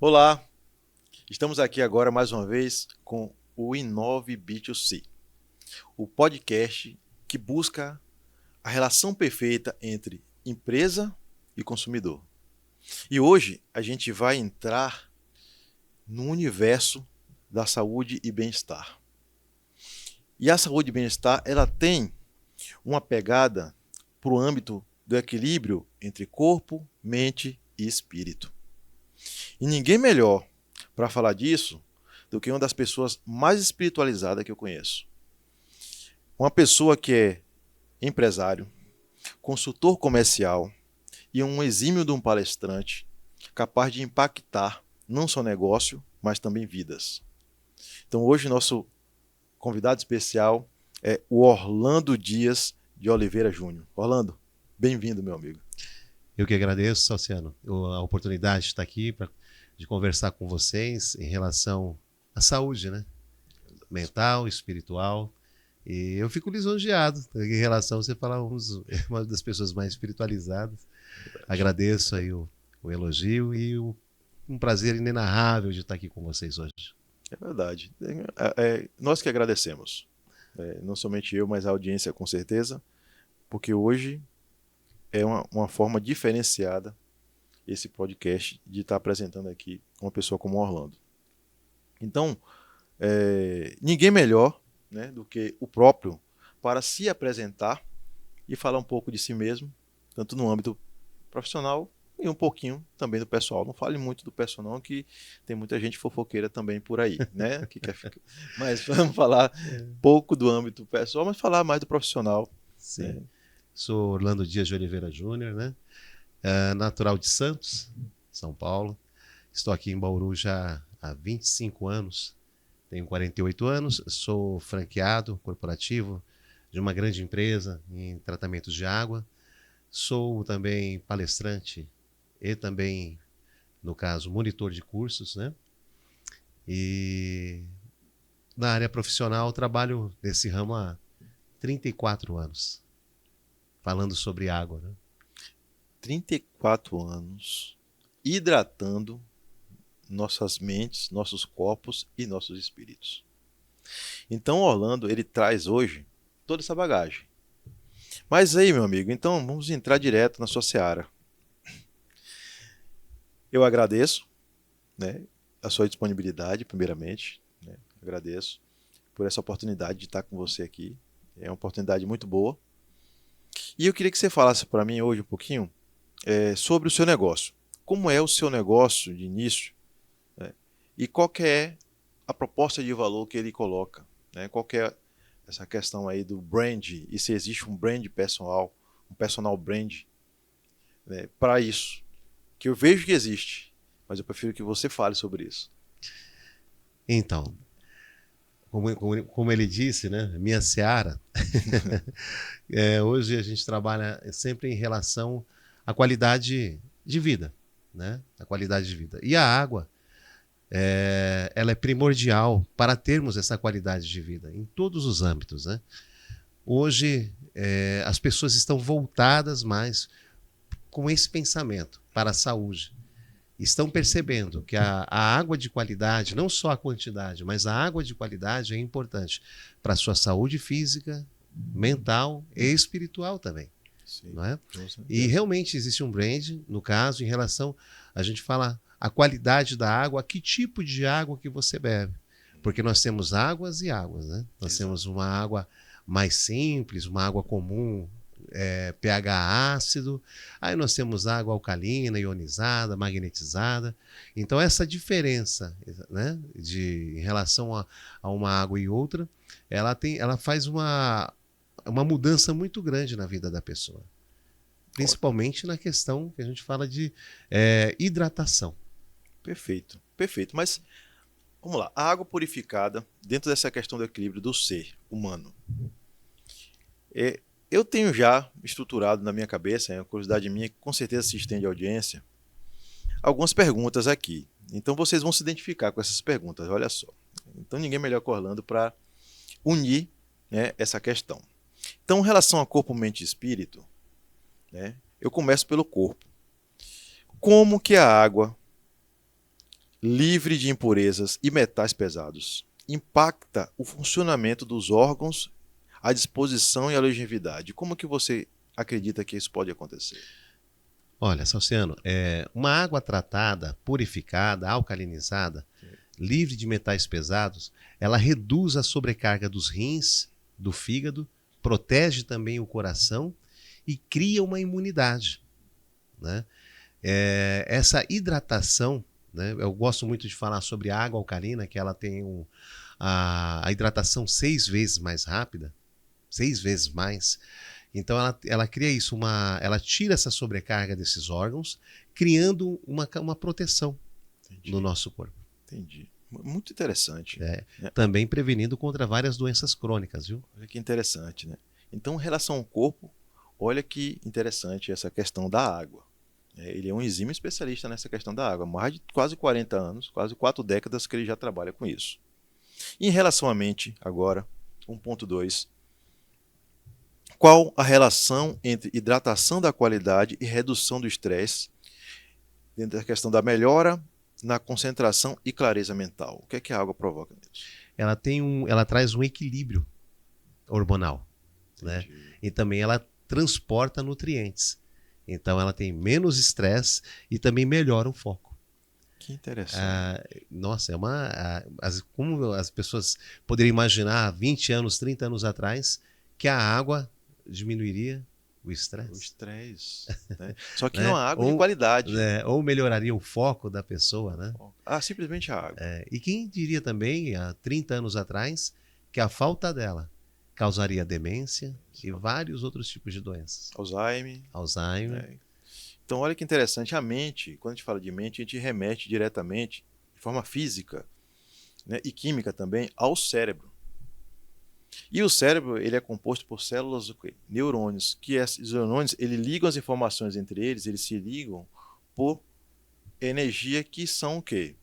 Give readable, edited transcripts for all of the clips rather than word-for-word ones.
Olá, estamos aqui agora mais uma vez com o Inove B2C, o podcast que busca a relação perfeita entre empresa e consumidor. E hoje a gente vai entrar no universo da saúde e bem-estar. E a saúde e bem-estar, ela tem uma pegada para o âmbito do equilíbrio entre corpo, mente e espírito. E ninguém melhor para falar disso do que uma das pessoas mais espiritualizadas que eu conheço. Uma pessoa que é empresário, consultor comercial e um exímio de um palestrante capaz de impactar não só negócio, mas também vidas. Então hoje nosso convidado especial é o Orlando Dias de Oliveira Júnior. Orlando, bem-vindo, meu amigo. Eu que agradeço, Salciano, a oportunidade de estar aqui de conversar com vocês em relação à saúde, né? Mental, espiritual. E eu fico lisonjeado em relação a você falar uma das pessoas mais espiritualizadas. Agradeço aí o elogio e um prazer inenarrável de estar aqui com vocês hoje. É verdade. Nós que agradecemos. Não somente eu, mas a audiência com certeza, porque hoje é uma forma diferenciada esse podcast de estar apresentando aqui uma pessoa como o Orlando. Então, ninguém melhor, né, do que o próprio para se apresentar e falar um pouco de si mesmo, tanto no âmbito profissional e um pouquinho também do pessoal. Não fale muito do pessoal não, que tem muita gente fofoqueira também por aí, né? Que quer ficar... Mas vamos falar pouco do âmbito pessoal, mas falar mais do profissional. Sim. Né? Sou Orlando Dias de Oliveira Júnior, né? Natural de Santos, São Paulo. Estou aqui em Bauru já há 25 anos. Tenho 48 anos, sou franqueado corporativo de uma grande empresa em tratamentos de água. Sou também palestrante e também, no caso, monitor de cursos, né? E na área profissional trabalho nesse ramo há 34 anos, falando sobre água, né? 34 anos hidratando nossas mentes, nossos corpos e nossos espíritos. Então Orlando, ele traz hoje toda essa bagagem. Mas aí, meu amigo, então vamos entrar direto na sua seara. Eu agradeço, né, a sua disponibilidade, primeiramente. Né, agradeço por essa oportunidade de estar com você aqui. É uma oportunidade muito boa. E eu queria que você falasse para mim hoje um pouquinho sobre o seu negócio. Como é o seu negócio de início, né, e qual que é a proposta de valor que ele coloca. Né, qual que é essa questão aí do brand, e se existe um brand pessoal, um personal brand, né, para isso. Que eu vejo que existe, mas eu prefiro que você fale sobre isso. Então, como ele disse, né? Minha seara. Hoje a gente trabalha sempre em relação à qualidade de vida, né? A qualidade de vida. E a água, ela é primordial para termos essa qualidade de vida em todos os âmbitos, né? Hoje as pessoas estão voltadas mais com esse pensamento para a saúde. Estão percebendo que a água de qualidade, não só a quantidade, mas a água de qualidade é importante para a sua saúde física, mental e espiritual também. Sim, Não é? E realmente existe um brand, no caso, em relação, a gente fala a qualidade da água, que tipo de água que você bebe. Porque nós temos águas e águas, né? Nós temos uma água mais simples, uma água comum, pH ácido, aí nós temos água alcalina, ionizada, magnetizada. Então essa diferença, né, em relação a uma água e outra, ela faz uma mudança muito grande na vida da pessoa. Principalmente na questão que a gente fala de hidratação. Perfeito, perfeito. Mas vamos lá, a água purificada, dentro dessa questão do equilíbrio do ser humano, eu tenho já estruturado na minha cabeça, é uma curiosidade minha, que com certeza se estende à audiência, algumas perguntas aqui. Então vocês vão se identificar com essas perguntas, olha só. Então ninguém melhor que Orlando para unir, né, essa questão. Então, em relação a corpo, mente e espírito, né, eu começo pelo corpo. Como que a água livre de impurezas e metais pesados, impacta o funcionamento dos órgãos, a disposição e a longevidade. Como que você acredita que isso pode acontecer? Olha, Salciano, uma água tratada, purificada, alcalinizada, livre de metais pesados, ela reduz a sobrecarga dos rins, do fígado, protege também o coração e cria uma imunidade, né? Essa hidratação, né? Eu gosto muito de falar sobre a água alcalina, que ela tem a hidratação 6 vezes mais rápida, 6 vezes mais. Então ela cria isso, ela tira essa sobrecarga desses órgãos, criando uma proteção no nosso corpo. Entendi. Muito interessante. Também prevenindo contra várias doenças crônicas, viu? Olha que interessante, né? Então, em relação ao corpo, olha que interessante essa questão da água. Ele é um exímio especialista nessa questão da água. Mais de quase 40 anos, quase 4 décadas que ele já trabalha com isso. Em relação à mente, agora, 1.2. Qual a relação entre hidratação da qualidade e redução do estresse dentro da questão da melhora na concentração e clareza mental? O que é que a água provoca nisso? Ela traz um equilíbrio hormonal, né? E também ela transporta nutrientes. Então ela tem menos estresse e também melhora o foco. Que interessante. Nossa, como as pessoas poderiam imaginar há 20 anos, 30 anos atrás, que a água diminuiria o estresse. O estresse. Né? Só que não a água de qualidade. Ou melhoraria o foco da pessoa, né? Simplesmente a água. E quem diria também, há 30 anos atrás, que a falta dela causaria demência e vários outros tipos de doenças. Alzheimer. Então, olha que interessante. A mente, quando a gente fala de mente, a gente remete diretamente, de forma física, né, e química também, ao cérebro. E o cérebro, ele é composto por células, neurônios, que esses neurônios, eles ligam as informações entre eles, eles se ligam por energia, que são o quê?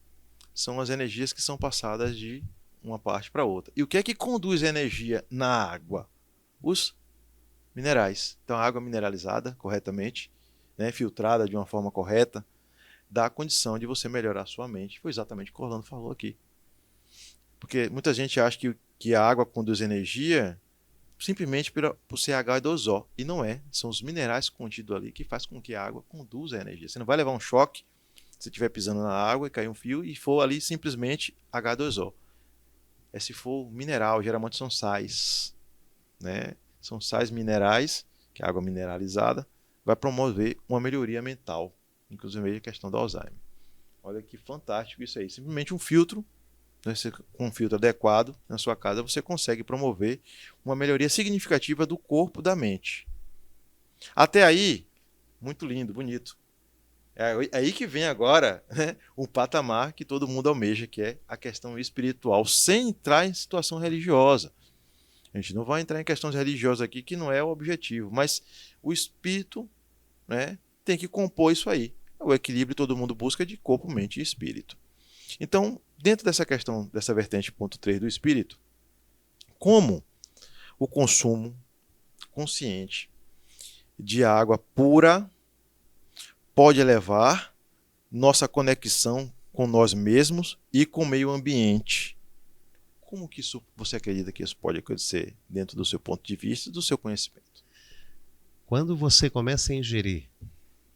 São as energias que são passadas de uma parte para outra. E o que é que conduz a energia na água? Os minerais. Então, a água mineralizada corretamente, né, filtrada de uma forma correta, dá a condição de você melhorar a sua mente. Foi exatamente o que o Orlando falou aqui. Porque muita gente acha que a água conduz energia simplesmente por ser H2O. E não é. São os minerais contidos ali que faz com que a água conduza a energia. Você não vai levar um choque se estiver pisando na água e cair um fio e for ali simplesmente H2O. Se for mineral, geralmente são sais, né? São sais minerais, que a água mineralizada vai promover uma melhoria mental, inclusive a questão do Alzheimer. Olha que fantástico isso aí. Simplesmente um filtro, né? Com um filtro adequado na sua casa, você consegue promover uma melhoria significativa do corpo e da mente. Até aí, muito lindo, bonito. É aí que vem agora, né, o patamar que todo mundo almeja, que é a questão espiritual, sem entrar em situação religiosa. A gente não vai entrar em questões religiosas aqui, que não é o objetivo, mas o espírito, né, tem que compor isso aí. O equilíbrio todo mundo busca de corpo, mente e espírito. Então, dentro dessa questão, dessa vertente ponto 3 do espírito, como o consumo consciente de água pura pode elevar nossa conexão com nós mesmos e com o meio ambiente. Como que isso, você acredita que isso pode acontecer dentro do seu ponto de vista e do seu conhecimento? Quando você começa a ingerir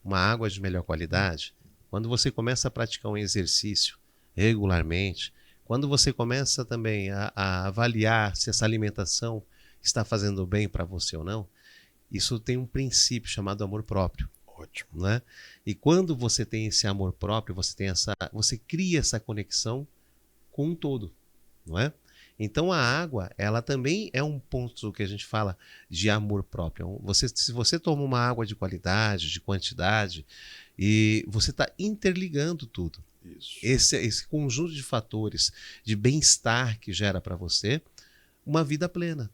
uma água de melhor qualidade, quando você começa a praticar um exercício regularmente, quando você começa também a avaliar se essa alimentação está fazendo bem para você ou não, isso tem um princípio chamado amor próprio. Ótimo. Né? E quando você tem esse amor próprio, você cria essa conexão com um todo, não é? Então a água, ela também é um ponto que a gente fala de amor próprio. Se você toma uma água de qualidade, de quantidade, e você está interligando tudo. Isso. Esse conjunto de fatores de bem-estar que gera para você uma vida plena,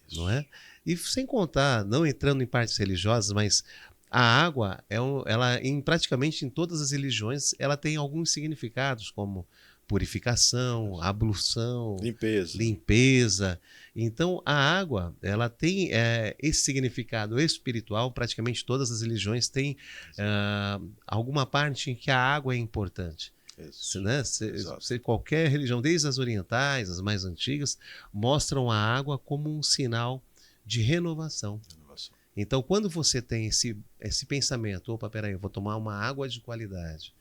isso. Não é? E sem contar, não entrando em partes religiosas, mas a água, praticamente em todas as religiões, ela tem alguns significados, como purificação, ablução, limpeza. Então, a água, ela tem esse significado espiritual. Praticamente todas as religiões têm alguma parte em que a água é importante. Isso. Né? Exato. Qualquer religião, desde as orientais, as mais antigas, mostram a água como um sinal de renovação. Inovação. Então, quando você tem esse pensamento, opa, peraí, eu vou tomar uma água de qualidade,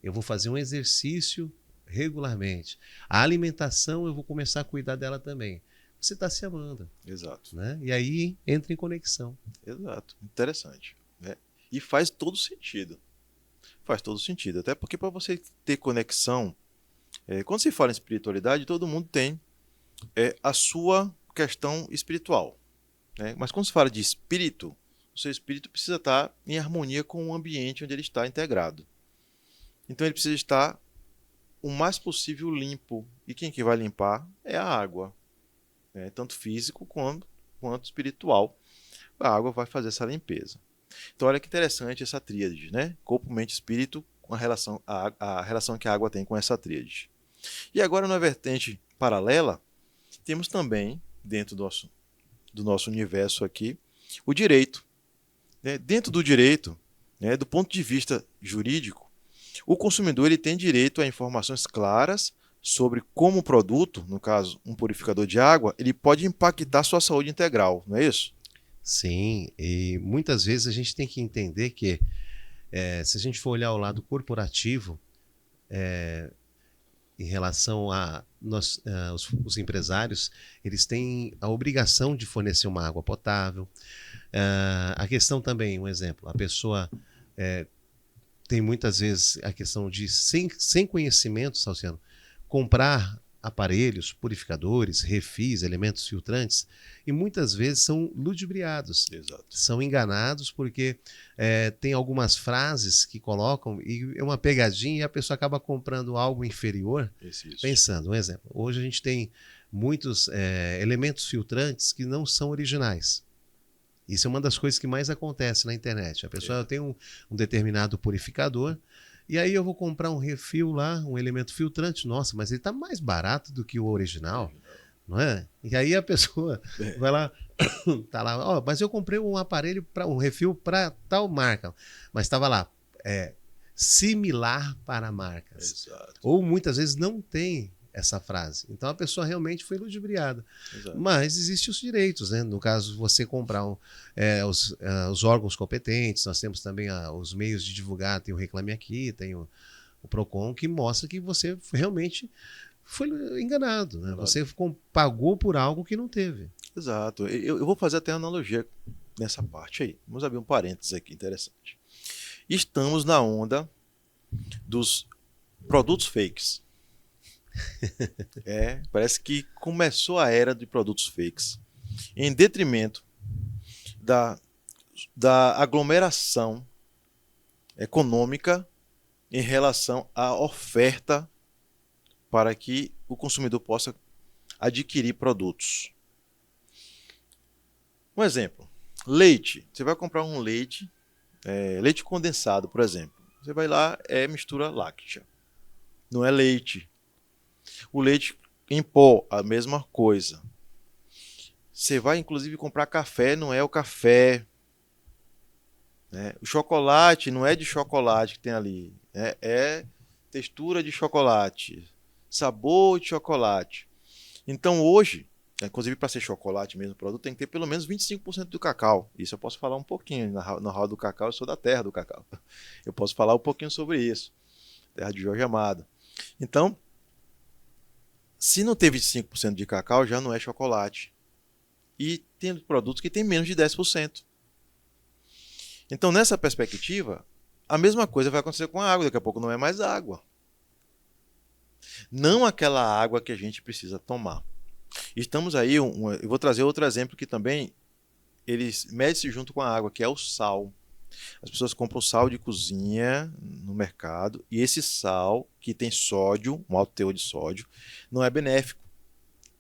eu vou fazer um exercício regularmente, a alimentação eu vou começar a cuidar dela também. Você está se amando. Exato. Né? E aí entra em conexão. Exato. Interessante. Né? E faz todo sentido. Faz todo sentido. Até porque para você ter conexão, quando se fala em espiritualidade, todo mundo tem a sua questão espiritual. Né? Mas quando se fala de espírito, o seu espírito precisa estar em harmonia com o ambiente onde ele está integrado. Então ele precisa estar o mais possível limpo. E quem que vai limpar é a água. Né? Tanto físico quanto espiritual. A água vai fazer essa limpeza. Então olha que interessante essa tríade, né? Corpo, mente, espírito, com a relação que a água tem com essa tríade. E agora na vertente paralela, temos também, dentro do nosso universo aqui, o direito. Né? Dentro do direito, né, do ponto de vista jurídico, o consumidor ele tem direito a informações claras sobre como o produto, no caso um purificador de água, ele pode impactar sua saúde integral, não é isso? Sim, e muitas vezes a gente tem que entender que, se a gente for olhar o lado corporativo, em relação a os empresários, eles têm a obrigação de fornecer uma água potável. A questão também, um exemplo, a pessoa tem muitas vezes a questão de, sem conhecimento, Salciano, comprar aparelhos, purificadores, refis, elementos filtrantes, e muitas vezes são ludibriados. Exato. São enganados porque tem algumas frases que colocam e é uma pegadinha e a pessoa acaba comprando algo inferior, Isso. pensando, um exemplo, hoje a gente tem muitos elementos filtrantes que não são originais. Isso é uma das coisas que mais acontece na internet. A pessoa tem um determinado purificador, e aí eu vou comprar um refil lá, um elemento filtrante. Nossa, mas ele está mais barato do que o original, não é? E aí a pessoa vai lá, tá lá, mas eu comprei um aparelho, um refil para tal marca, mas estava lá, similar para marcas. Exato. Ou muitas vezes não tem essa frase. Então a pessoa realmente foi ludibriada. Exato. Mas existem os direitos, né? No caso, você comprar os órgãos competentes, nós temos também os meios de divulgar, tem o Reclame Aqui, tem o PROCON, que mostra que você realmente foi enganado. Né? Você pagou por algo que não teve. Exato. Eu vou fazer até uma analogia nessa parte aí. Vamos abrir um parênteses aqui, interessante. Estamos na onda dos produtos fakes. Parece que começou a era de produtos fakes em detrimento da aglomeração econômica em relação à oferta para que o consumidor possa adquirir produtos. Um exemplo, leite. Você vai comprar um leite, leite condensado, por exemplo. Você vai lá, mistura láctea. Não é leite. O leite em pó, a mesma coisa. Você vai, inclusive, comprar café, não é o café. Né? O chocolate não é de chocolate que tem ali. É textura de chocolate, sabor de chocolate. Então, hoje, inclusive para ser chocolate mesmo, o produto tem que ter pelo menos 25% do cacau. Isso eu posso falar um pouquinho. Na roda do cacau, eu sou da terra do cacau. Eu posso falar um pouquinho sobre isso. Terra de Jorge Amado. Então, se não ter 25% de cacau, já não é chocolate. E tem produtos que têm menos de 10%. Então, nessa perspectiva, a mesma coisa vai acontecer com a água. Daqui a pouco não é mais água. Não aquela água que a gente precisa tomar. Estamos aí, eu vou trazer outro exemplo que também eles mede-se junto com a água, que é o sal. As pessoas compram sal de cozinha no mercado e esse sal, que tem sódio, um alto teor de sódio, não é benéfico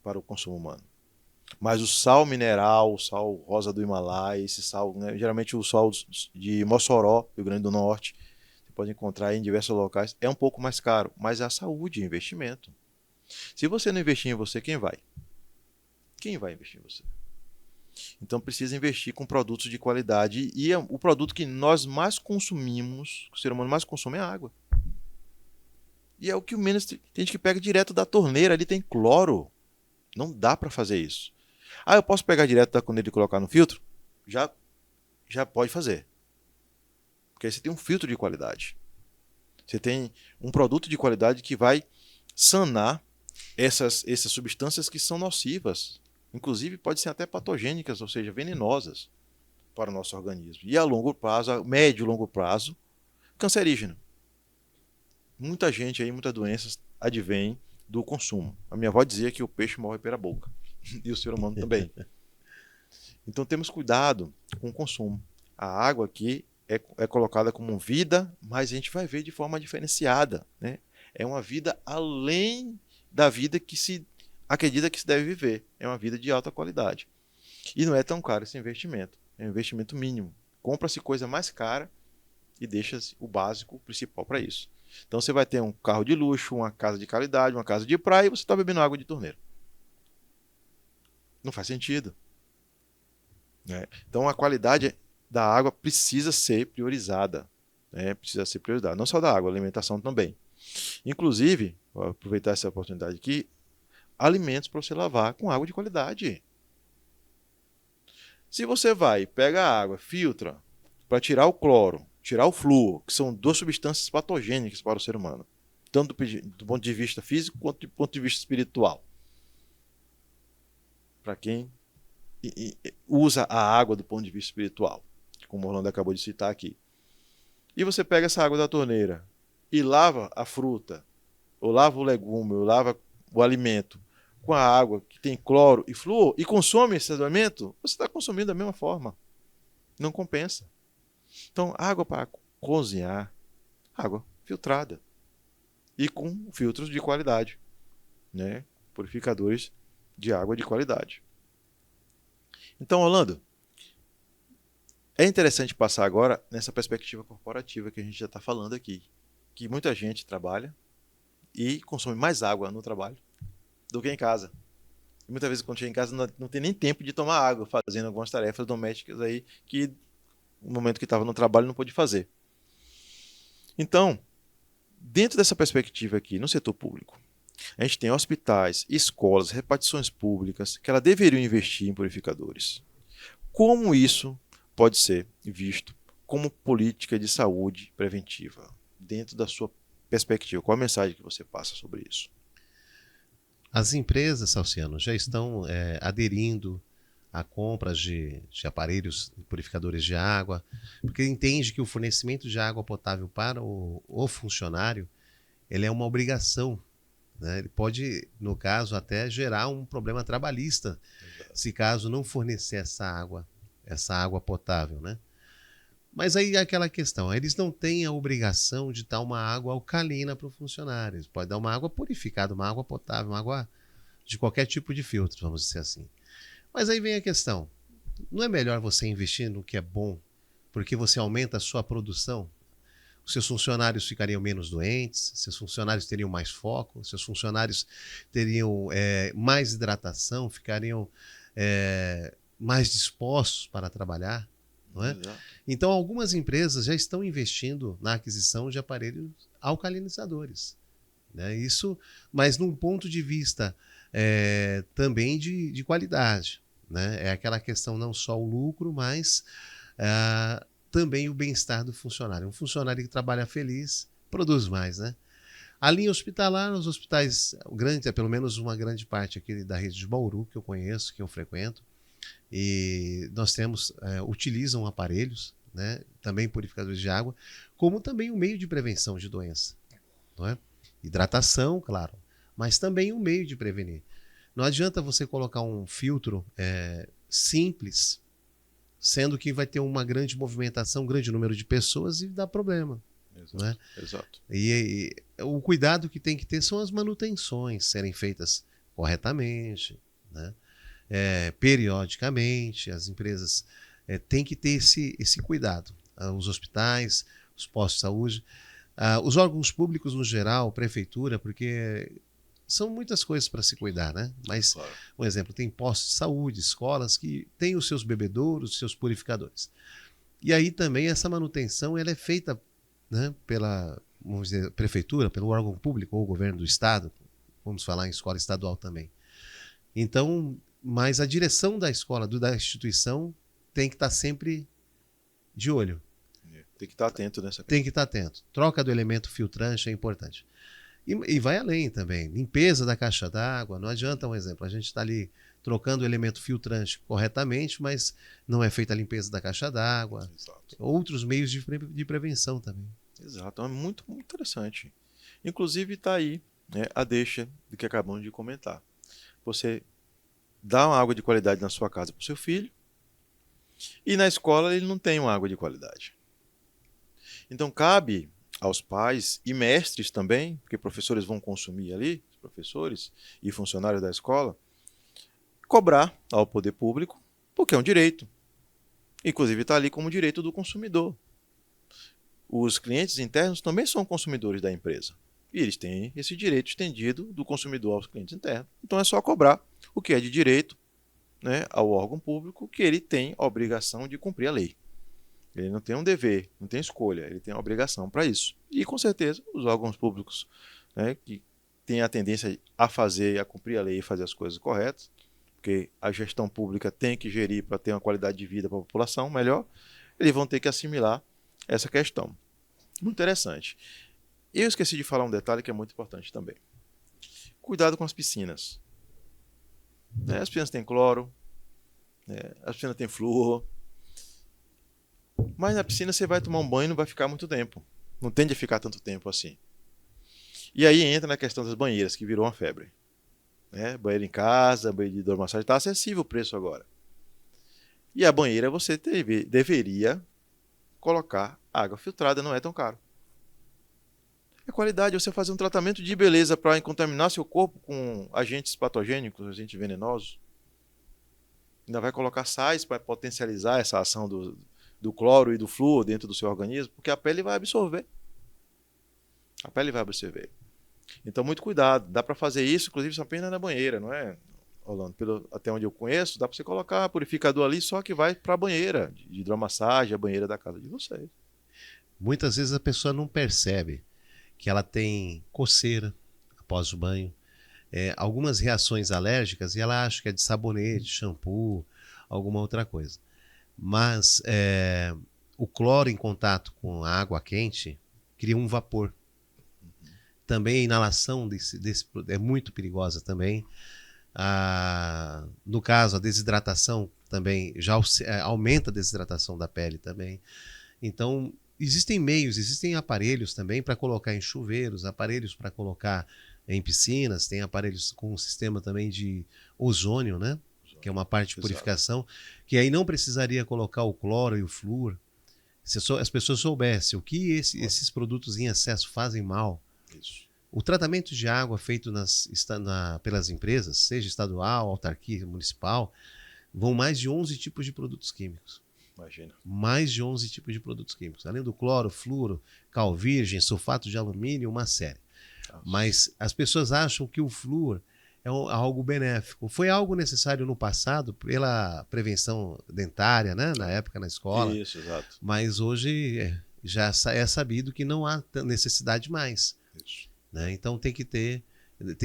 para o consumo humano. Mas o sal mineral, o sal rosa do Himalaia, esse sal, né, geralmente o sal de Mossoró, Rio Grande do Norte, você pode encontrar em diversos locais, é um pouco mais caro, mas é a saúde, é investimento. Se você não investir em você, quem vai? Quem vai investir em você? Então precisa investir com produtos de qualidade e o produto que nós mais consumimos, que o ser humano mais consome é a água. E é o que o menos tem gente que pega direto da torneira, ali tem cloro. Não dá para fazer isso. Ah, eu posso pegar direto da torneira e colocar no filtro? Já pode fazer. Porque aí você tem um filtro de qualidade. Você tem um produto de qualidade que vai sanar essas substâncias que são nocivas. Inclusive, podem ser até patogênicas, ou seja, venenosas para o nosso organismo. E a longo prazo, a médio e longo prazo, cancerígeno. Muita gente aí, muitas doenças advêm do consumo. A minha avó dizia que o peixe morre pela boca. E o ser humano também. Então temos cuidado com o consumo. A água aqui é colocada como vida, mas a gente vai ver de forma diferenciada, né? É uma vida além da vida que se acredita que se deve viver. É uma vida de alta qualidade. E não é tão caro esse investimento. É um investimento mínimo. Compra-se coisa mais cara e deixa-se o básico, o principal para isso. Então você vai ter um carro de luxo, uma casa de qualidade, uma casa de praia e você está bebendo água de torneira. Não faz sentido. Né? Então a qualidade da água precisa ser priorizada. Né? Precisa ser priorizada. Não só da água, a alimentação também. Inclusive, vou aproveitar essa oportunidade aqui, alimentos para você lavar com água de qualidade. Se você vai, pega a água, filtra para tirar o cloro, tirar o flúor, que são duas substâncias patogênicas para o ser humano, tanto do ponto de vista físico quanto do ponto de vista espiritual. Para quem usa a água do ponto de vista espiritual, como o Orlando acabou de citar aqui. E você pega essa água da torneira e lava a fruta, ou lava o legume, ou lava o alimento com a água que tem cloro e flúor e consome esse alimento, você está consumindo da mesma forma. Não compensa. Então, água para cozinhar, água filtrada e com filtros de qualidade, né? Purificadores de água de qualidade. Então, Orlando, é interessante passar agora nessa perspectiva corporativa que a gente já está falando aqui, que muita gente trabalha e consome mais água no trabalho do que em casa. E muitas vezes quando chega em casa não tem nem tempo de tomar água, fazendo algumas tarefas domésticas aí que no momento que estava no trabalho não pôde fazer. Então, dentro dessa perspectiva aqui, no setor público, a gente tem hospitais, escolas, repartições públicas que elas deveriam investir em purificadores. Como isso pode ser visto como política de saúde preventiva, dentro da sua perspectiva? Qual a mensagem que você passa sobre isso? As empresas, Salciano, já estão aderindo a compras de aparelhos purificadores de água, porque entende que o fornecimento de água potável para o funcionário ele é uma obrigação. Né? Ele pode, no caso, até gerar um problema trabalhista, se caso não fornecer essa água potável. Né? Mas aí é aquela questão, eles não têm a obrigação de dar uma água alcalina para o funcionário. Eles podem dar uma água purificada, uma água potável, uma água de qualquer tipo de filtro, vamos dizer assim. Mas aí vem a questão, não é melhor você investir no que é bom, porque você aumenta a sua produção? Os seus funcionários ficariam menos doentes, seus funcionários teriam mais foco, seus funcionários teriam mais hidratação, ficariam mais dispostos para trabalhar. Não é? Então, algumas empresas já estão investindo na aquisição de aparelhos alcalinizadores. Né? Isso, mas num ponto de vista também de qualidade. Né? É aquela questão não só o lucro, mas também o bem-estar do funcionário. Um funcionário que trabalha feliz produz mais. Né? A linha hospitalar, os hospitais, pelo menos uma grande parte aqui da rede de Bauru, que eu conheço, que eu frequento, e nós utilizam aparelhos, né, também purificadores de água, como também um meio de prevenção de doença. Não é? Hidratação, claro, mas também um meio de prevenir. Não adianta você colocar um filtro simples, sendo que vai ter uma grande movimentação, um grande número de pessoas e dá problema. Exato, não é? Exato. E o cuidado que tem que ter são as manutenções serem feitas corretamente, né? Periodicamente, as empresas têm que ter esse cuidado. Os hospitais, os postos de saúde, os órgãos públicos no geral, prefeitura, porque são muitas coisas para se cuidar, né? Mas, claro. Um exemplo, tem postos de saúde, escolas que têm os seus bebedouros, os seus purificadores. E aí também essa manutenção ela é feita, né, vamos dizer, prefeitura, pelo órgão público ou governo do estado, vamos falar em escola estadual também. Então, mas a direção da escola, da instituição, tem que estar sempre de olho. Tem que estar atento nessa questão. Tem que estar atento. Troca do elemento filtrante é importante. E vai além também. Limpeza da caixa d'água. Não adianta, um exemplo, a gente está ali trocando o elemento filtrante corretamente, mas não é feita a limpeza da caixa d'água. Outros meios de prevenção também. Exato. É muito, muito interessante. Inclusive está aí, né, a deixa do que acabamos de comentar. Você dá uma água de qualidade na sua casa para o seu filho e na escola ele não tem uma água de qualidade. Então cabe aos pais e mestres também, porque professores vão consumir ali, professores e funcionários da escola, cobrar ao poder público, porque é um direito. Inclusive está ali como direito do consumidor. Os clientes internos também são consumidores da empresa. E eles têm esse direito estendido do consumidor aos clientes internos. Então é só cobrar o que é de direito, né, ao órgão público, que ele tem a obrigação de cumprir a lei. Ele não tem um dever, não tem escolha, ele tem a obrigação para isso. E com certeza os órgãos públicos, né, que têm a tendência a fazer, a cumprir a lei e fazer as coisas corretas, porque a gestão pública tem que gerir para ter uma qualidade de vida para a população melhor, eles vão ter que assimilar essa questão. Muito interessante. Eu esqueci de falar um detalhe que é muito importante também. Cuidado com as piscinas. Né? As piscinas têm cloro, né? As piscinas têm flúor. Mas na piscina você vai tomar um banho e não vai ficar muito tempo. Não tende a ficar tanto tempo assim. E aí entra na questão das banheiras, que virou uma febre. Né? Banheiro em casa, banheiro de hidromassagem, está acessível o preço agora. E a banheira você deveria colocar água filtrada, não é tão caro. É qualidade você fazer um tratamento de beleza para contaminar seu corpo com agentes patogênicos, agentes venenosos. Ainda vai colocar sais para potencializar essa ação do cloro e do flúor dentro do seu organismo, porque a pele vai absorver. A pele vai absorver. Então, muito cuidado. Dá para fazer isso, inclusive, só apenas na banheira, não é, Orlando? Até onde eu conheço, dá para você colocar purificador ali, só que vai para a banheira de hidromassagem, a banheira da casa de vocês. Muitas vezes a pessoa não percebe que ela tem coceira após o banho, algumas reações alérgicas, e ela acha que é de sabonete, shampoo, alguma outra coisa. Mas o cloro em contato com a água quente cria um vapor. Também a inalação desse é muito perigosa também. No caso, a desidratação também já aumenta a desidratação da pele também. Então, existem meios, existem aparelhos também para colocar em chuveiros, aparelhos para colocar em piscinas, tem aparelhos com um sistema também de ozônio, né? Que é uma parte de purificação, exato, que aí não precisaria colocar o cloro e o flúor. Se as pessoas soubessem o que esses produtos em excesso fazem mal. Isso. O tratamento de água feito pelas empresas, seja estadual, autarquia, municipal, vão mais de 11 tipos de produtos químicos. Imagina. Mais de 11 tipos de produtos químicos. Além do cloro, flúor, cal virgem, sulfato de alumínio, uma série. Nossa. Mas as pessoas acham que o flúor é algo benéfico. Foi algo necessário no passado pela prevenção dentária, né? Na época na escola. Isso, exato. Mas hoje já é sabido que não há necessidade mais. Isso. Né? Então tem que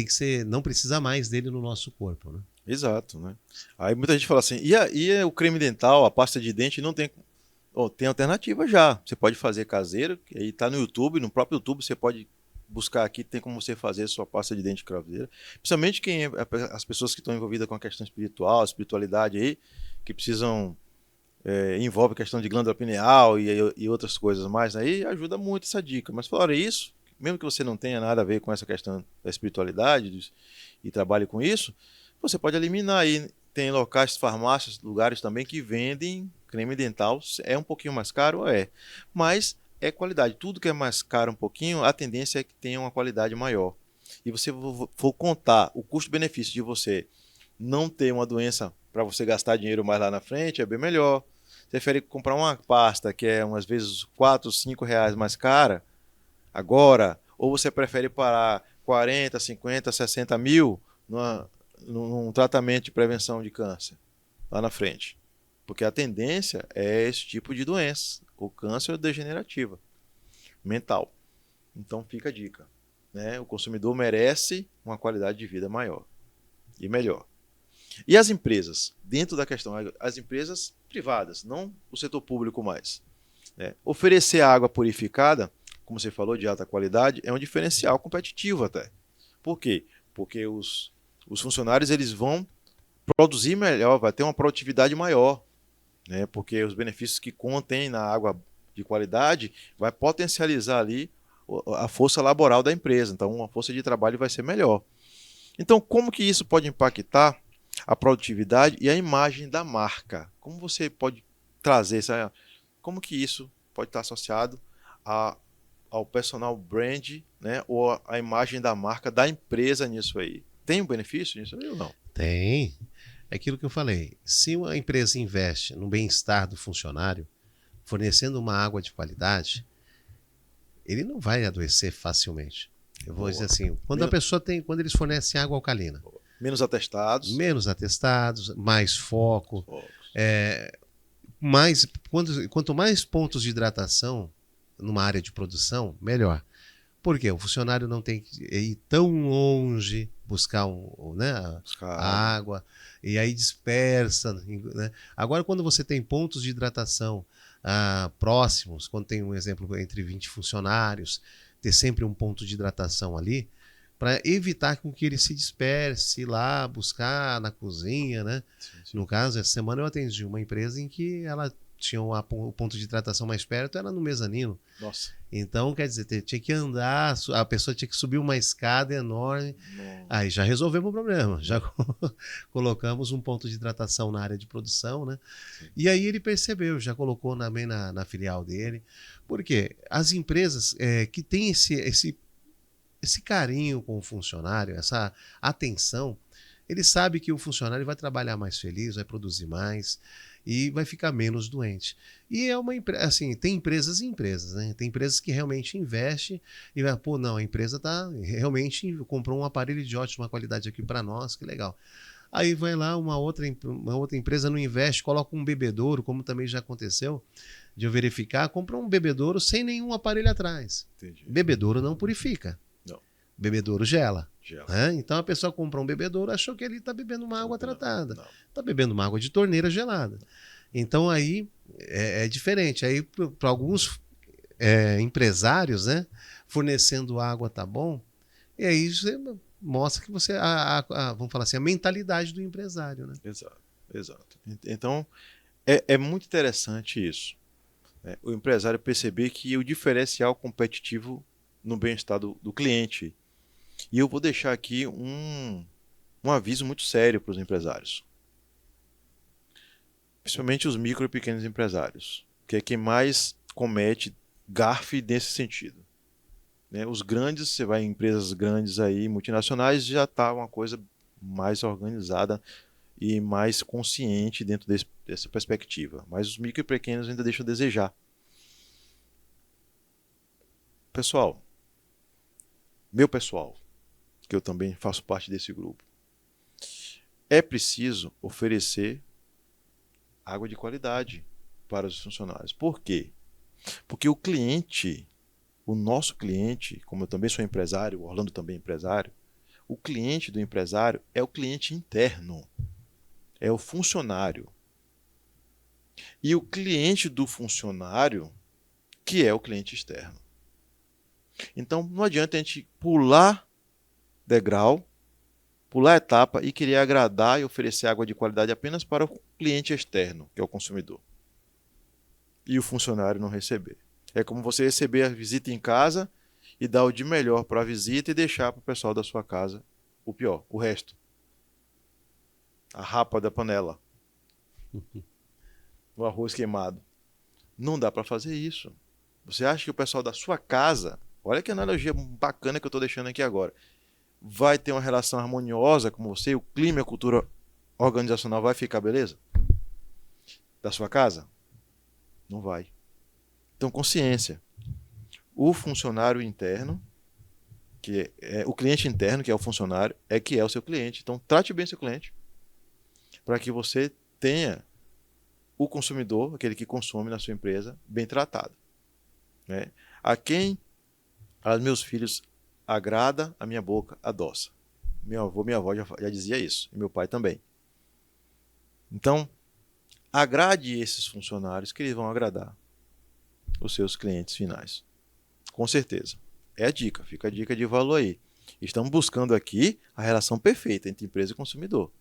ser, não precisa mais dele no nosso corpo, né? Exato, né? Aí muita gente fala assim, e o creme dental, a pasta de dente não tem... tem alternativa já. Você pode fazer caseiro, que aí tá no YouTube, no próprio YouTube você pode buscar aqui, tem como você fazer sua pasta de dente caseira. Principalmente as pessoas que estão envolvidas com a questão espiritual, espiritualidade aí, que precisam, envolve a questão de glândula pineal e outras coisas mais, aí ajuda muito essa dica. Mas fora isso, mesmo que você não tenha nada a ver com essa questão da espiritualidade e trabalhe com isso, você pode eliminar aí. Tem locais, farmácias, lugares também que vendem creme dental. É um pouquinho mais caro? Mas é qualidade. Tudo que é mais caro um pouquinho, a tendência é que tenha uma qualidade maior. E você for contar o custo-benefício de você não ter uma doença para você gastar dinheiro mais lá na frente, é bem melhor. Você prefere comprar uma pasta que é umas vezes 4, 5 reais mais cara agora, ou você prefere parar 40, 50, 60 mil num tratamento de prevenção de câncer lá na frente? Porque a tendência é esse tipo de doença, o câncer degenerativa mental. Então fica a dica, né? O consumidor merece uma qualidade de vida maior e melhor. E as empresas? Dentro da questão, as empresas privadas, não o setor público mais, né? Oferecer água purificada, como você falou, de alta qualidade, é um diferencial competitivo até. Por quê? Porque os funcionários eles vão produzir melhor, vai ter uma produtividade maior, né? Porque os benefícios que contém na água de qualidade vai potencializar ali a força laboral da empresa. Então, a força de trabalho vai ser melhor. Então, como que isso pode impactar a produtividade e a imagem da marca? Como você pode trazer essa, como que isso pode estar associado a, ao personal brand, né? Ou a imagem da marca da empresa nisso aí? Tem um benefício nisso aí ou não? Tem. É aquilo que eu falei. Se uma empresa investe no bem-estar do funcionário, fornecendo uma água de qualidade, ele não vai adoecer facilmente. Eu vou dizer Boa. assim, quando eles fornecem água alcalina, Menos atestados. menos atestados, mais foco, Focos. quanto mais pontos de hidratação numa área de produção, melhor. Por quê? O funcionário não tem que ir tão longe buscar né, a água, e aí dispersa. Né? Agora, quando você tem pontos de hidratação próximos, quando tem um exemplo entre 20 funcionários, ter sempre um ponto de hidratação ali, para evitar com que ele se disperse lá, buscar na cozinha. Né? Sim. No caso, essa semana eu atendi uma empresa em que ela tinha o ponto de hidratação mais perto, era no mezanino. Nossa. Então, quer dizer, tinha que andar, a pessoa tinha que subir uma escada enorme. Nossa. Aí já resolvemos o problema, já colocamos um ponto de hidratação na área de produção, né? Sim. E aí ele percebeu, já colocou na filial dele. Por quê? As empresas que têm esse carinho com o funcionário, essa atenção, ele sabe que o funcionário vai trabalhar mais feliz, vai produzir mais e vai ficar menos doente. E é uma empresa, assim, tem empresas e empresas, né? Tem empresas que realmente investem e vai, pô, não, a empresa realmente comprou um aparelho de ótima qualidade aqui para nós, que legal. Aí vai lá uma outra empresa não investe, coloca um bebedouro, como também já aconteceu, de eu verificar, compra um bebedouro sem nenhum aparelho atrás. Entendi. Bebedouro não purifica. Não. Bebedouro gela. Gela. Então a pessoa compra um bebedouro, achou que ele está bebendo uma água tratada. Não. Está bebendo uma água de torneira gelada. Então aí é diferente. Aí para alguns empresários, né, fornecendo água tá bom, e aí você mostra que você, vamos falar assim, a mentalidade do empresário. Né? Exato. Então é muito interessante isso. Né? O empresário perceber que o diferencial competitivo no bem-estar do cliente. E eu vou deixar aqui um aviso muito sério para os empresários. Principalmente os micro e pequenos empresários, que é quem mais comete gafe nesse sentido. Né? Os grandes, você vai em empresas grandes aí, multinacionais, já está uma coisa mais organizada e mais consciente dentro dessa perspectiva. Mas os micro e pequenos ainda deixam a desejar. Pessoal, meu pessoal, que eu também faço parte desse grupo, é preciso oferecer água de qualidade para os funcionários. Por quê? Porque o cliente, o nosso cliente, como eu também sou empresário, o Orlando também é empresário, o cliente do empresário é o cliente interno, é o funcionário. E o cliente do funcionário, que é o cliente externo. Então, não adianta a gente pular degrau, pular etapa e querer agradar e oferecer água de qualidade apenas para o cliente externo, que é o consumidor. E o funcionário não receber. É como você receber a visita em casa e dar o de melhor para a visita e deixar para o pessoal da sua casa o pior, o resto. A rapa da panela. O arroz queimado. Não dá para fazer isso. Você acha que o pessoal da sua casa, olha que analogia bacana que eu estou deixando aqui agora, vai ter uma relação harmoniosa com você, o clima e a cultura organizacional vai ficar beleza? Da sua casa? Não vai. Então, consciência. O funcionário interno, que é o cliente interno, que é o funcionário, que é o seu cliente. Então, trate bem seu cliente para que você tenha o consumidor, aquele que consome na sua empresa, bem tratado. Né? A quem Meus filhos agrada, a minha boca adoça. Meu avô, minha avó já dizia isso, e meu pai também. Então, agrade esses funcionários que eles vão agradar os seus clientes finais. Com certeza. É a dica, fica a dica de valor aí. Estamos buscando aqui a relação perfeita entre empresa e consumidor.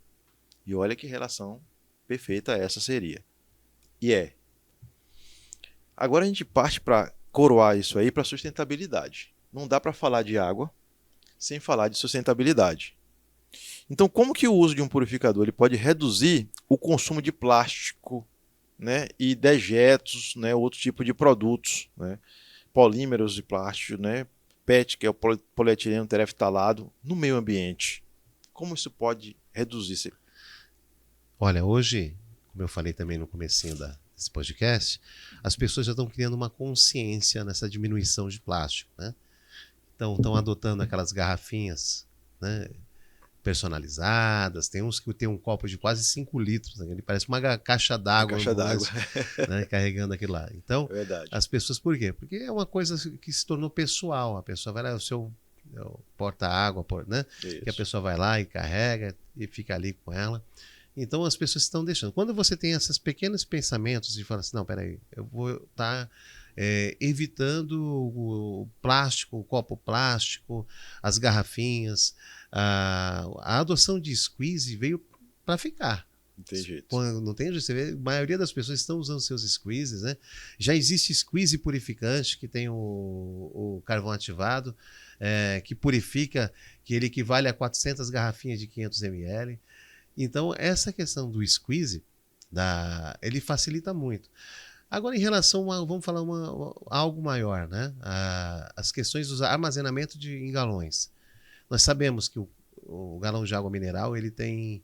E olha que relação perfeita essa seria. E é. Agora a gente parte para coroar isso aí para sustentabilidade. Não dá para falar de água sem falar de sustentabilidade. Então, como que o uso de um purificador ele pode reduzir o consumo de plástico, né, e dejetos, né, outro tipo de produtos, né, polímeros de plástico, né, PET, que é o polietileno tereftalado, no meio ambiente? Como isso pode reduzir? Olha, hoje, como eu falei também no comecinho desse podcast, as pessoas já estão criando uma consciência nessa diminuição de plástico, né? Então, estão adotando aquelas garrafinhas, né, personalizadas. Tem uns que tem um copo de quase 5 litros, né? Ele parece uma caixa d'água, né, carregando aquilo lá. Então, Verdade. as pessoas, por quê? Porque é uma coisa que se tornou pessoal. A pessoa vai lá, o seu porta-água, né? Que a pessoa vai lá e carrega e fica ali com ela. Então, as pessoas estão deixando. Quando você tem esses pequenos pensamentos e fala assim, não, peraí, eu vou estar evitando o plástico, o copo plástico, as garrafinhas. A adoção de squeeze veio para ficar. Não tem jeito. Não tem jeito. Você vê, a maioria das pessoas estão usando seus squeezes, né? Já existe squeeze purificante, que tem o carvão ativado, que purifica, que ele equivale a 400 garrafinhas de 500 ml. Então, essa questão do squeeze, ele facilita muito. Agora, em relação a, vamos falar algo maior, né? As questões do armazenamento em galões. Nós sabemos que o galão de água mineral ele tem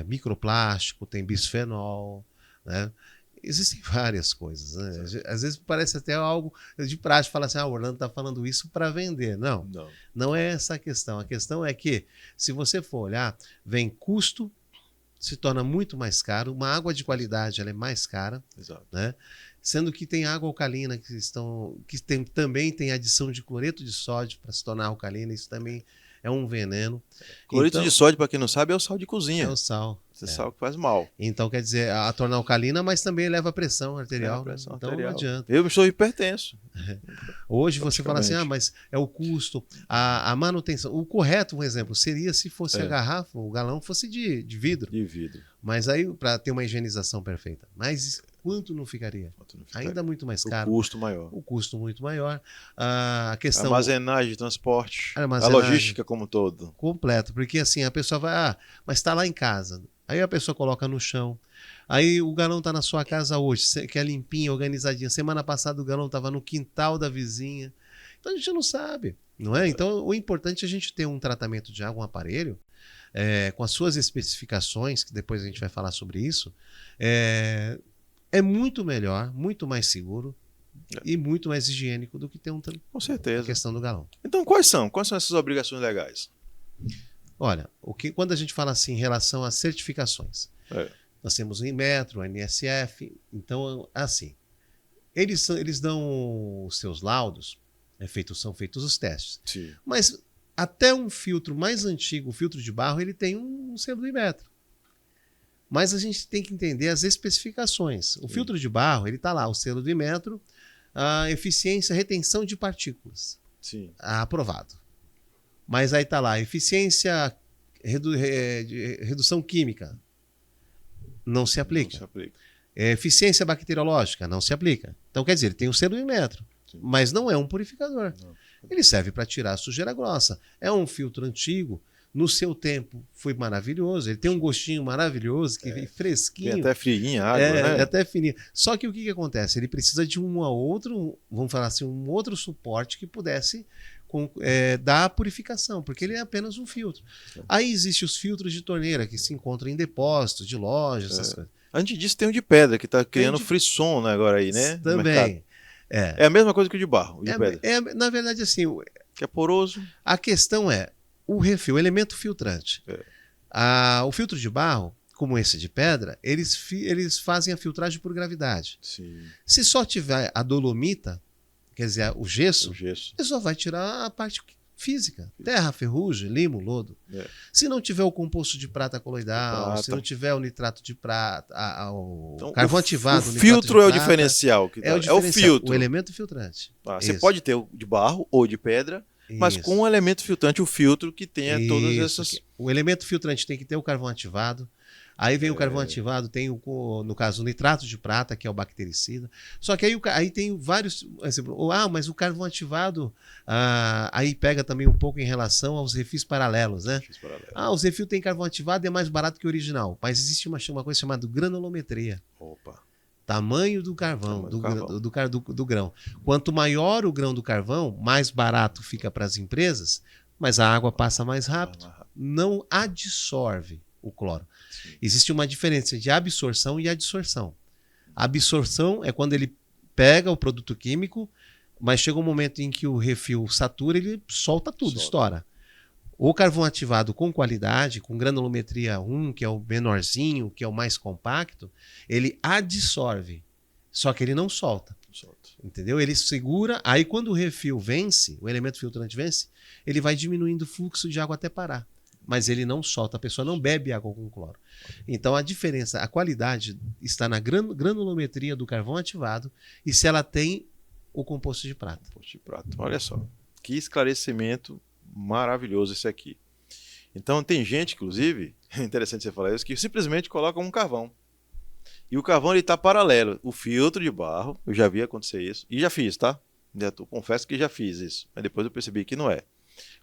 microplástico, tem bisfenol, né? Existem várias coisas, né? Às vezes parece até algo de prática, falar assim, o Orlando está falando isso para vender. Não é essa a questão. A questão é que, se você for olhar, vem custo, se torna muito mais caro. Uma água de qualidade ela é mais cara. Exato. Né? Sendo que tem água alcalina também tem adição de cloreto de sódio para se tornar alcalina. Isso também é um veneno. Cloreto de sódio, para quem não sabe, é o sal de cozinha. É o sal. Esse sal que faz mal. Então, quer dizer, a torna alcalina, mas também leva pressão arterial. Então não adianta. Eu sou hipertenso. Hoje você fala assim, mas é o custo, a manutenção. O correto, um exemplo, seria se fosse a garrafa, o galão fosse de vidro. De vidro. Mas aí, para ter uma higienização perfeita. Mas quanto não ficaria? Ainda muito mais caro. O custo maior. O custo muito maior. A questão... Armazenagem, transporte. A logística como um todo. Completo. Porque assim, a pessoa vai, mas está lá em casa. Aí a pessoa coloca no chão. Aí o galão está na sua casa hoje, que é limpinha, organizadinha. Semana passada o galão estava no quintal da vizinha. Então a gente não sabe, não é? Então o importante é a gente ter um tratamento de água, um aparelho, com as suas especificações, que depois a gente vai falar sobre isso. É muito melhor, muito mais seguro e muito mais higiênico do que ter com certeza. A questão do galão. Então quais são essas obrigações legais? Olha, quando a gente fala assim em relação às certificações, nós temos o Inmetro, o NSF, então assim, eles dão os seus laudos, são feitos os testes. Sim. Mas até um filtro mais antigo, o filtro de barro, ele tem um selo do Inmetro. Mas a gente tem que entender as especificações. O filtro de barro, ele está lá, o selo do Inmetro, a eficiência, retenção de partículas. Sim. Aprovado. Mas aí está lá, eficiência, redução química, não se aplica. Não se aplica. Eficiência bacteriológica, não se aplica. Então, quer dizer, ele tem um selo do Inmetro, mas não é um purificador. Não. Ele serve para tirar a sujeira grossa. É um filtro antigo, no seu tempo foi maravilhoso, ele tem um gostinho maravilhoso, fresquinho. Tem até friinha a água, né? Até fininho. Só que o que acontece? Ele precisa de um outro suporte que pudesse dar a purificação, porque ele é apenas um filtro. Aí existem os filtros de torneira que se encontram em depósitos de lojas, essas coisas. Antes disso tem o de pedra, que está criando frisson, né, agora aí, né? Também. É a mesma coisa que o de barro, o de pedra. Na verdade, assim... Que é poroso. A questão é o refil, o elemento filtrante. O filtro de barro, como esse de pedra, eles fazem a filtragem por gravidade. Sim. Se só tiver a dolomita, quer dizer, o gesso, O gesso. ele só vai tirar a parte física. Terra, ferrugem, limo, lodo. Se não tiver o composto de prata coloidal, se não tiver o nitrato de prata, o Então, carvão ativado, o nitrato filtro de é o prata, diferencial. é o É o diferencial, filtro. o elemento filtrante. Você Isso. pode ter o de barro ou de pedra, mas Isso. com um elemento filtrante, o filtro que tenha todas Isso. essas... O elemento filtrante tem que ter o carvão ativado. Aí vem o carvão ativado, tem no caso o nitrato de prata, que é o bactericida. Só que aí tem vários. Mas o carvão ativado aí pega também um pouco em relação aos refis paralelos, né? Os refis têm carvão ativado e é mais barato que o original. Mas existe uma coisa chamada granulometria. Opa. Tamanho do carvão, do grão. Quanto maior o grão do carvão, mais barato fica para as empresas, mas a água passa mais rápido. Não adsorve o cloro. Sim. Existe uma diferença de absorção e adsorção. A absorção é quando ele pega o produto químico, mas chega um momento em que o refil satura, ele solta tudo, estoura. O carvão ativado com qualidade, com granulometria 1, que é o menorzinho, que é o mais compacto, ele adsorve, só que ele não solta. Entendeu? Ele segura, aí quando o refil vence, o elemento filtrante vence, ele vai diminuindo o fluxo de água até parar. Mas ele não solta, a pessoa não bebe água com cloro. Então a diferença, a qualidade está na granulometria do carvão ativado e se ela tem o composto de prata. Composto de prata. Olha só, que esclarecimento maravilhoso esse aqui. Então tem gente, inclusive, é interessante você falar isso, que simplesmente coloca um carvão. E o carvão está paralelo. O filtro de barro, eu já vi acontecer isso, e já fiz, tá? Confesso que já fiz isso, mas depois eu percebi que não é.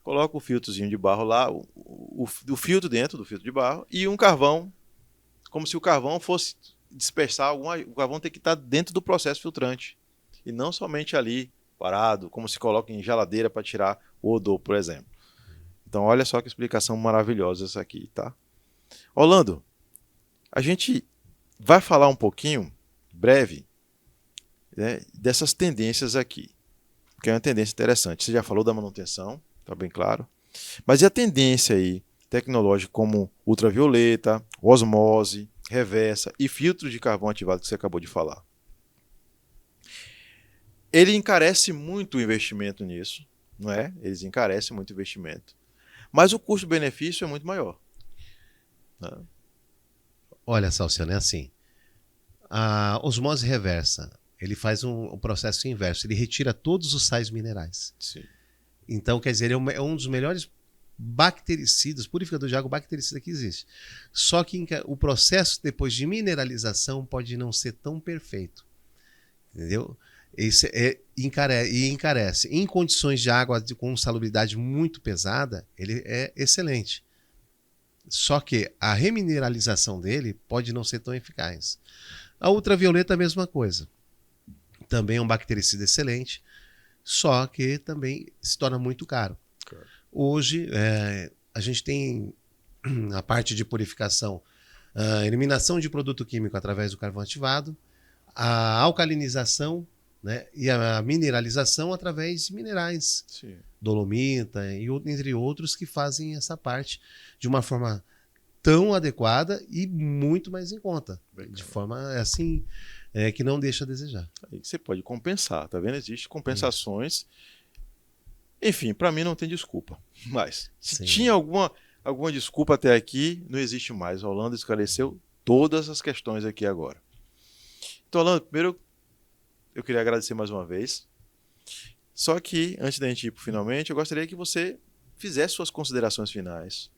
Coloca o filtrozinho de barro lá, o filtro dentro do filtro de barro e um carvão, como se o carvão fosse dispersar o carvão tem que estar dentro do processo filtrante e não somente ali parado, como se coloca em geladeira para tirar o odor, por exemplo. Então olha só que explicação maravilhosa essa aqui, tá? Orlando, a gente vai falar um pouquinho, breve, né, dessas tendências aqui, que é uma tendência interessante. Você já falou da manutenção, tá bem claro. Mas e a tendência aí, tecnológica como ultravioleta, osmose, reversa e filtro de carvão ativado que você acabou de falar? Ele encarece muito o investimento nisso, não é? Eles encarecem muito o investimento. Mas o custo-benefício é muito maior. Né? Olha, Salciano, é assim. A osmose reversa, ele faz um processo inverso. Ele retira todos os sais minerais. Sim. Então, quer dizer, ele é um dos melhores bactericidas, purificador de água bactericida que existe. Só que o processo depois de mineralização pode não ser tão perfeito. Entendeu? Encarece. Em condições de água com salubridade muito pesada, ele é excelente. Só que a remineralização dele pode não ser tão eficaz. A ultravioleta é a mesma coisa. Também é um bactericida excelente, só que também se torna muito caro. Claro. Hoje, a gente tem a parte de purificação, a eliminação de produto químico através do carvão ativado, a alcalinização, né, e a mineralização através de minerais, sim, dolomita, e entre outros que fazem essa parte de uma forma tão adequada e muito mais em conta. De forma assim, que não deixa a desejar. Aí você pode compensar, tá vendo? Existem compensações. Isso. Enfim, para mim não tem desculpa. Mas se tinha alguma desculpa até aqui, não existe mais. A Orlando esclareceu todas as questões aqui agora. Então, Orlando, primeiro eu queria agradecer mais uma vez. Só que, antes da gente ir para finalmente, eu gostaria que você fizesse suas considerações finais.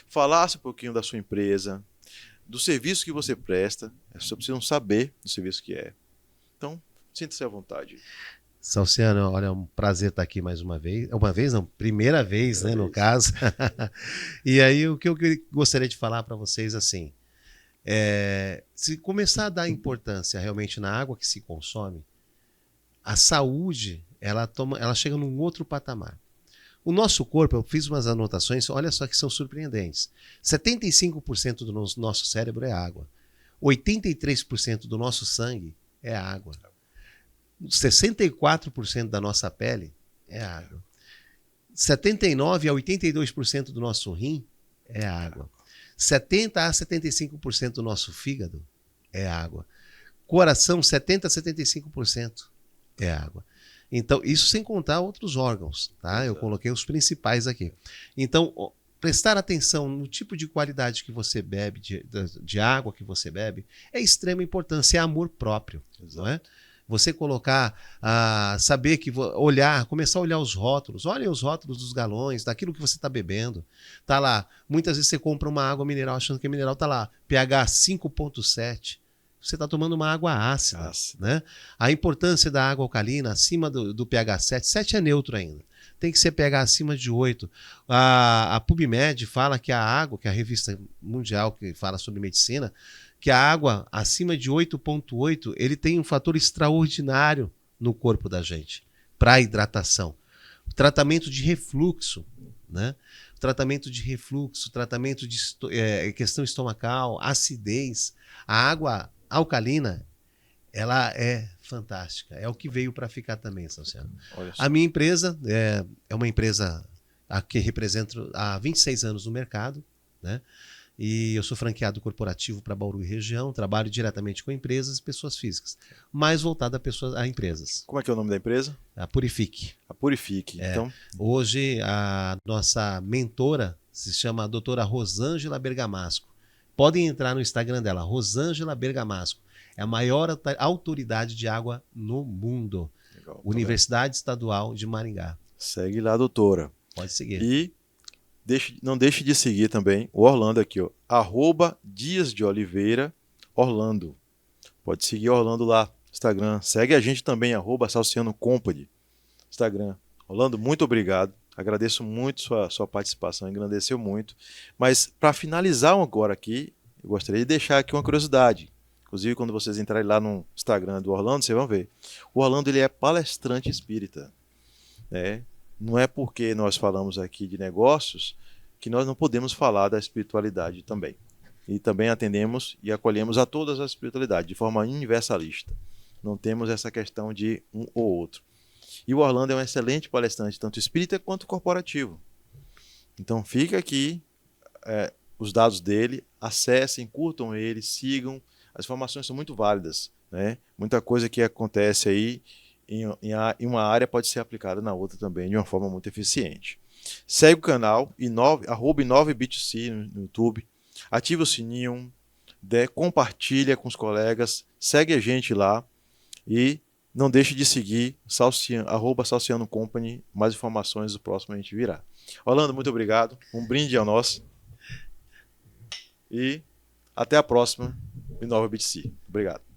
Falasse um pouquinho da sua empresa, do serviço que você presta. As pessoas precisam saber do serviço que é. Então, sinta-se à vontade. Salciano, olha, é um prazer estar aqui mais uma vez. Primeira vez, né, no caso. E aí, o que eu gostaria de falar para vocês, assim, se começar a dar importância realmente na água que se consome, a saúde, ela chega num outro patamar. O nosso corpo, eu fiz umas anotações, olha só que são surpreendentes. 75% do nosso cérebro é água. 83% do nosso sangue é água. 64% da nossa pele é água. 79% a 82% do nosso rim é água. 70% a 75% do nosso fígado é água. Coração, 70% a 75% é água. Então, isso sem contar outros órgãos, tá? Eu coloquei os principais aqui. Então, prestar atenção no tipo de qualidade que você bebe, de água que você bebe, é extrema importância, é amor próprio, não é? Você colocar, saber que olhar, começar a olhar os rótulos, olhem os rótulos dos galões, daquilo que você está bebendo. Tá lá, muitas vezes você compra uma água mineral achando que é mineral, tá lá, pH 5,7. Você está tomando uma água ácida, né? A importância da água alcalina acima do pH 7, 7 é neutro ainda. Tem que ser pH acima de 8. A PubMed fala que a água, que é a revista mundial que fala sobre medicina, que a água acima de 8,8, ele tem um fator extraordinário no corpo da gente, para a hidratação. Tratamento de refluxo, né? Tratamento de refluxo, tratamento de questão estomacal, acidez. A água alcalina, ela é fantástica. É o que veio para ficar também, Salciano. A minha empresa é uma empresa que represento há 26 anos no mercado, né? E eu sou franqueado corporativo para Bauru e região, trabalho diretamente com empresas e pessoas físicas, mais voltado a empresas. Como é que é o nome da empresa? A Purifique. A Purifique. Então... Hoje, a nossa mentora se chama a doutora Rosângela Bergamasco. Podem entrar no Instagram dela, Rosângela Bergamasco. É a maior autoridade de água no mundo. Legal, Universidade Estadual de Maringá. Segue lá, doutora. Pode seguir. E não deixe de seguir também o Orlando aqui, ó, @Dias de Oliveira Orlando. Pode seguir o Orlando lá, Instagram. Segue a gente também, @Salciano Company, Instagram. Orlando, muito obrigado. Agradeço muito sua participação, engrandeceu muito. Mas para finalizar agora aqui, eu gostaria de deixar aqui uma curiosidade. Inclusive, quando vocês entrarem lá no Instagram do Orlando, vocês vão ver. O Orlando, ele é palestrante espírita, né? Não é porque nós falamos aqui de negócios que nós não podemos falar da espiritualidade também. E também atendemos e acolhemos a todas as espiritualidades, de forma universalista. Não temos essa questão de um ou outro. E o Orlando é um excelente palestrante, tanto espírita quanto corporativo. Então fica aqui os dados dele, acessem, curtam ele, sigam. As informações são muito válidas, né? Muita coisa que acontece aí em uma área pode ser aplicada na outra também de uma forma muito eficiente. Segue o canal, @9bit.c no YouTube, ativa o sininho, compartilha com os colegas, segue a gente lá e não deixe de seguir @Salciano Company. Mais informações, o próximo a gente virá. Orlando, muito obrigado. Um brinde ao nosso. E até a próxima, 9bit.c. Obrigado.